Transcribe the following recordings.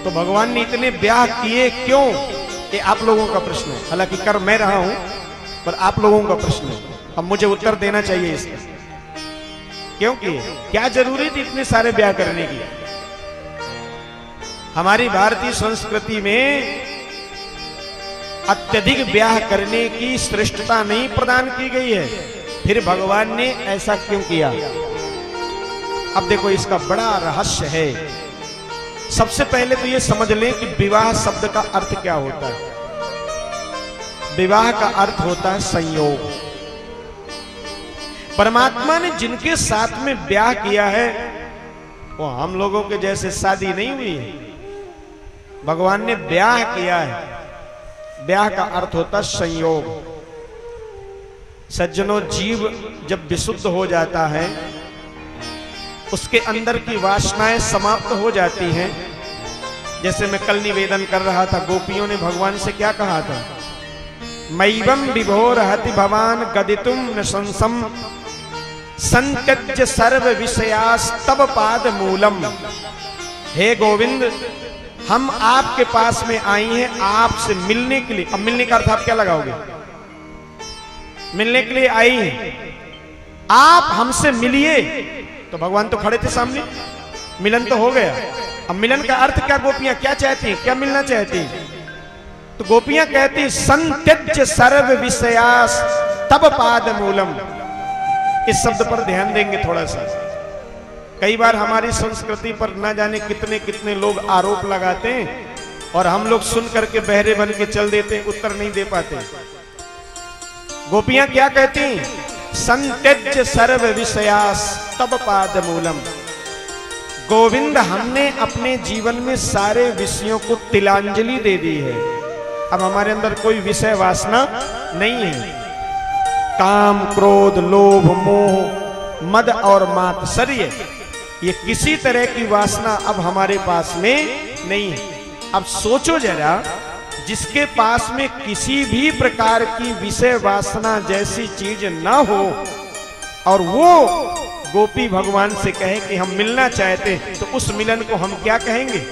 तो भगवान ने इतने ब्याह किए क्यों, ये आप लोगों का प्रश्न है। हालांकि कर मैं रहा हूं, पर आप लोगों का प्रश्न है, अब मुझे उत्तर देना चाहिए इसका। क्योंकि क्या जरूरी थी इतने सारे ब्याह करने की? हमारी भारतीय संस्कृति में अत्यधिक ब्याह करने की श्रेष्ठता नहीं प्रदान की गई है, फिर भगवान ने ऐसा क्यों किया? अब देखो, इसका बड़ा रहस्य है। सबसे पहले तो ये समझ लें कि विवाह शब्द का अर्थ क्या होता है। विवाह का अर्थ होता है संयोग। परमात्मा ने जिनके साथ में ब्याह किया है वो हम लोगों के जैसे शादी नहीं हुई है, भगवान ने ब्याह किया है। ब्याह का अर्थ होता है संयोग। सज्जनों, जीव जब विशुद्ध हो जाता है, उसके अंदर की वासनाएं समाप्त हो जाती हैं। जैसे मैं कल निवेदन कर रहा था, गोपियों ने भगवान से क्या कहा था? मैवम विभोर हति भवान गदितुम न संसम संत्यज्य सर्व विषयास तब पाद मूलम। हे गोविंद, हम आपके पास में आई हैं आपसे मिलने के लिए। अब मिलने का अर्थ आप क्या लगाओगे? मिलने के लिए आई हैं, आप हमसे मिलिए। तो भगवान तो खड़े थे सामने, मिलन तो हो गया। अब मिलन का अर्थ क्या? गोपियां क्या चाहती हैं, क्या मिलना चाहती हैं? तो गोपियां कहती संत्यज्य सर्व विषयास तब पाद मूलम। इस शब्द पर ध्यान देंगे थोड़ा सा। कई बार हमारी संस्कृति पर ना जाने कितने कितने लोग आरोप लगाते हैं और हम लोग सुन करके बहरे बन के चल देते हैं, उत्तर नहीं दे पाते। गोपियां क्या कहती? संत्यज्य सर्व विषयास तब पाद मूलम। गोविंद, हमने अपने जीवन में सारे विषयों को तिलांजलि दे दी है। अब हमारे अंदर कोई विषय वासना नहीं है। काम, क्रोध, लोभ, मोह, मद और मात्सर्य, ये किसी तरह की वासना अब हमारे पास में नहीं है। अब सोचो जरा, जिसके पास में किसी भी प्रकार की विषय वासना जैसी चीज ना हो और वो गोपी भगवान से कहे कि हम मिलना चाहते हैं, तो उस मिलन को हम क्या कहेंगे?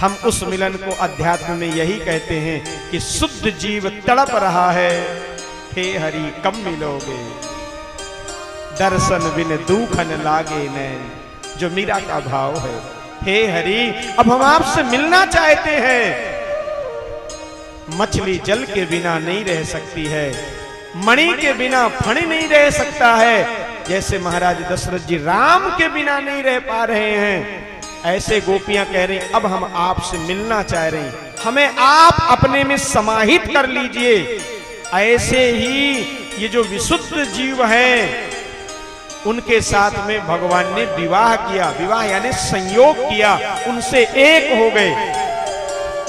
हम उस मिलन को अध्यात्म में यही कहते हैं कि शुद्ध जीव तड़प रहा है, हे हरि कब मिलोगे, दर्शन बिन दुखन लागे नैन, जो मीरा का भाव है। हे हरि, अब हम आपसे मिलना चाहते हैं। मछली जल के बिना नहीं रह सकती है, मणि के बिना फण नहीं रह सकता है। जैसे महाराज दशरथ जी राम के बिना नहीं रह पा रहे हैं, ऐसे गोपियां कह रही अब हम आपसे मिलना चाह रहे हैं, हमें आप अपने में समाहित कर लीजिए। ऐसे ही ये जो विशुद्ध जीव हैं, उनके साथ में भगवान ने विवाह किया। विवाह यानी संयोग किया, उनसे एक हो गए।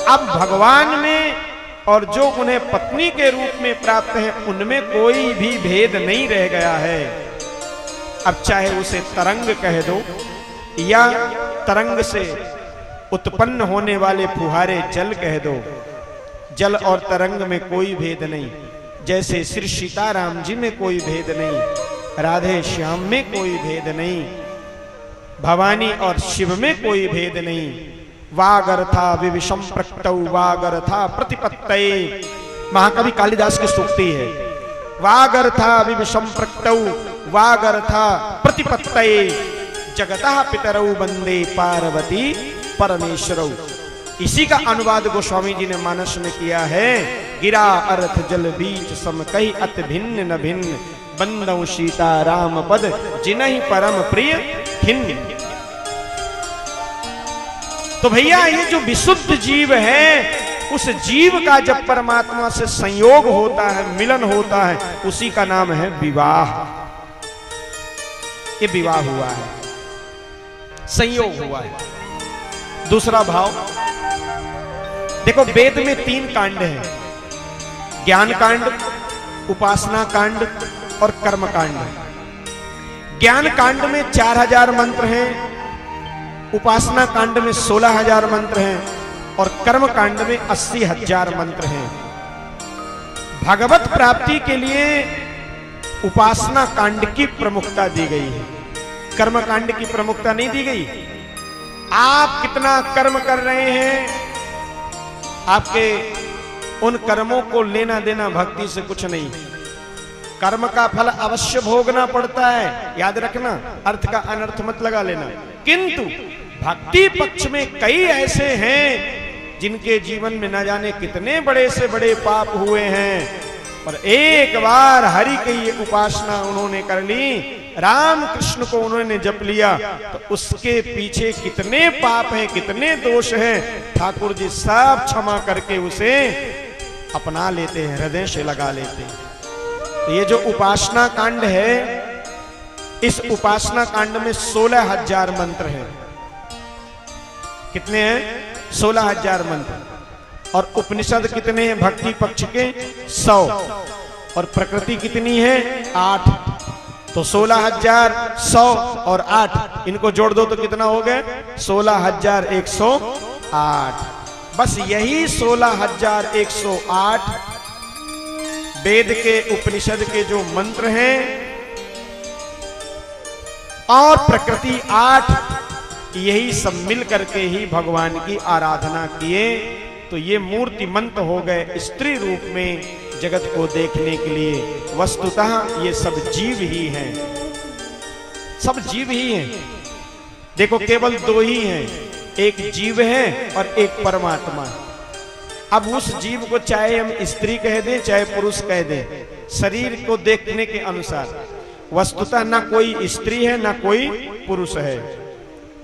अब भगवान में और जो उन्हें पत्नी के रूप में प्राप्त है, उनमें कोई भी भेद नहीं रह गया है। अब चाहे उसे तरंग कह दो या तरंग से उत्पन्न होने वाले फुहारे जल कह दो, जल और तरंग में कोई भेद नहीं। जैसे श्री सीताराम जी में कोई भेद नहीं, राधे श्याम में कोई भेद नहीं, भवानी और शिव में कोई भेद नहीं। वागर्था विविशम प्रक्तौ वागर्था प्रतिपत्तये, महाकवि कालिदास की सूक्ति है। वागर्था विविशम प्रक्तौ वागर्था प्रतिपत्तये, जगतः पितरौ वंदे पार्वती परमेश्वरौ। इसी का अनुवाद गोस्वामी जी ने मानस में किया है। गिरा अर्थ जल बीच सम कही अत भिन्न न भिन्न, बंदौ सीता राम पद जिनहि परम प्रिय खिन्न। तो भैया, ये जो विशुद्ध जीव है, उस जीव का जब परमात्मा से संयोग होता है, मिलन होता है, उसी का नाम है विवाह। ये विवाह हुआ है, संयोग हुआ है। दूसरा भाव देखो, वेद में 3 कांड हैं, ज्ञान कांड, उपासना कांड और कर्म कांड। ज्ञान कांड में 4000 मंत्र हैं, उपासना कांड में 16000 मंत्र हैं और कर्म कांड में 80,000 मंत्र हैं। भगवत प्राप्ति के लिए उपासना कांड की प्रमुखता दी गई है, कर्म कांड की प्रमुखता नहीं दी गई। आप कितना कर्म कर रहे हैं, आपके उन कर्मों को लेना देना भक्ति से कुछ नहीं। कर्म का फल अवश्य भोगना पड़ता है, याद रखना, अर्थ का अनर्थ मत लगा लेना। किंतु भक्ति पक्ष में कई ऐसे हैं जिनके जीवन में न जाने कितने बड़े से बड़े पाप हुए हैं, पर एक बार हरि की ये उपासना उन्होंने कर ली, राम कृष्ण को उन्होंने जप लिया, तो उसके पीछे कितने पाप हैं, कितने दोष हैं, ठाकुर जी सब क्षमा करके उसे अपना लेते हैं, हृदय से लगा लेते हैं। तो ये जो उपासना कांड है, इस उपासना कांड में 16,000 मंत्र हैं। कितने हैं? 16,000 मंत्र। और उपनिषद कितने हैं भक्ति पक्ष के? 100। और प्रकृति कितनी है? 8। तो 16,000, 100 और 8, इनको जोड़ दो तो कितना हो गए? 16,108। बस यही 16,108 वेद के उपनिषद के जो मंत्र हैं और प्रकृति 8, यही सब मिल करके ही भगवान की आराधना किए। तो ये मूर्तिमंत हो गए स्त्री रूप में जगत को देखने के लिए। वस्तुतः ये सब जीव ही हैं, सब जीव ही हैं। देखो केवल 2 ही हैं, एक जीव है और एक परमात्मा। अब उस जीव को चाहे हम स्त्री कह दें चाहे पुरुष कह दें, शरीर को देखने के अनुसार वस्तुतः ना कोई स्त्री है ना कोई पुरुष है,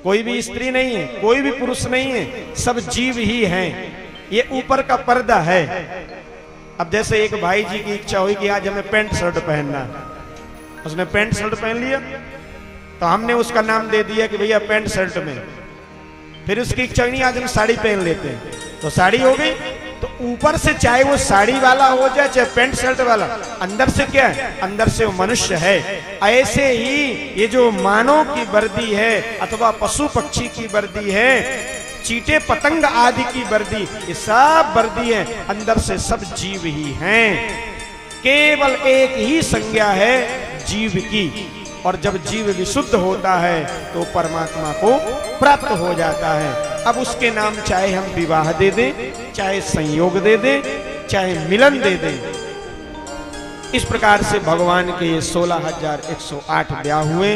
कोई भी स्त्री नहीं है, कोई भी पुरुष नहीं है, सब जीव ही हैं। ये ऊपर का पर्दा है। अब जैसे एक भाई जी की इच्छा हुई कि आज हमें पैंट शर्ट पहनना, उसने पैंट शर्ट पहन लिया, तो हमने उसका नाम दे दिया कि भैया पैंट शर्ट में। फिर उसकी इच्छा नहीं, आज हम साड़ी पहन लेते हैं, तो साड़ी हो गई। तो ऊपर से चाहे वो साड़ी वाला हो जाए चाहे पैंट शर्ट वाला, अंदर से क्या है? अंदर से वो मनुष्य है। ऐसे ही ये जो मानव की वर्दी है अथवा पशु पक्षी की वर्दी है, चींटे पतंग आदि की वर्दी, ये सब वर्दी है, अंदर से सब जीव ही हैं। केवल एक ही संज्ञा है जीव की, और जब जीव विशुद्ध होता है तो परमात्मा को प्राप्त हो जाता है। अब उसके नाम चाहे हम विवाह दे दें, चाहे संयोग दे दें, चाहे मिलन दे दें। इस प्रकार से भगवान के ये 16,108 ब्याह हुए।